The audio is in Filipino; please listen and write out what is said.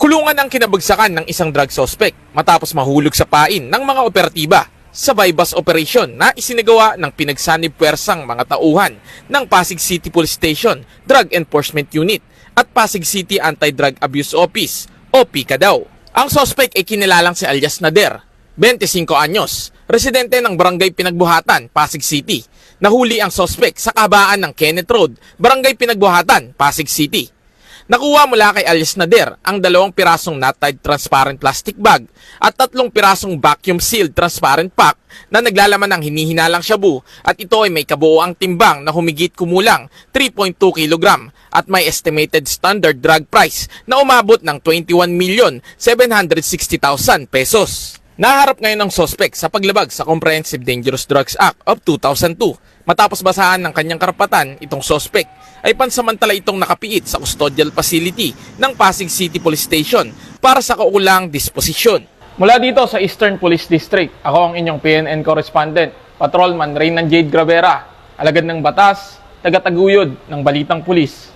Kulungan ang kinabagsakan ng isang drug suspect matapos mahulog sa pain ng mga operatiba sa bypass operation na isinagawa ng pinagsanib puwersang mga tauhan ng Pasig City Police Station Drug Enforcement Unit at Pasig City Anti-Drug Abuse Office o PICA daw. Ang suspect ay kinilalang si alias Nader, 25 anyos, residente ng Barangay Pinagbuhatan, Pasig City. Nahuli ang suspect sa kabaan ng Kenneth Road, Barangay Pinagbuhatan, Pasig City. Nakuha mula kay alias Nader ang 2 pirasong knot-tied transparent plastic bag at 3 pirasong vacuum-sealed transparent pack na naglalaman ng hinihinalang shabu at ito ay may kabuoang timbang na humigit kumulang 3.2 kg at may estimated standard drug price na umabot ng 21,760,000 pesos. Naharap ngayon ang suspect sa paglabag sa Comprehensive Dangerous Drugs Act of 2002. Matapos basahan ng kanyang karapatan, itong suspect ay pansamantala itong nakapiit sa custodial facility ng Pasig City Police Station para sa kaukulang disposisyon. Mula dito sa Eastern Police District, ako ang inyong PNN correspondent, Patrolman Reynan Jade Gravera, alagad ng batas, tagataguyod ng Balitang Pulis.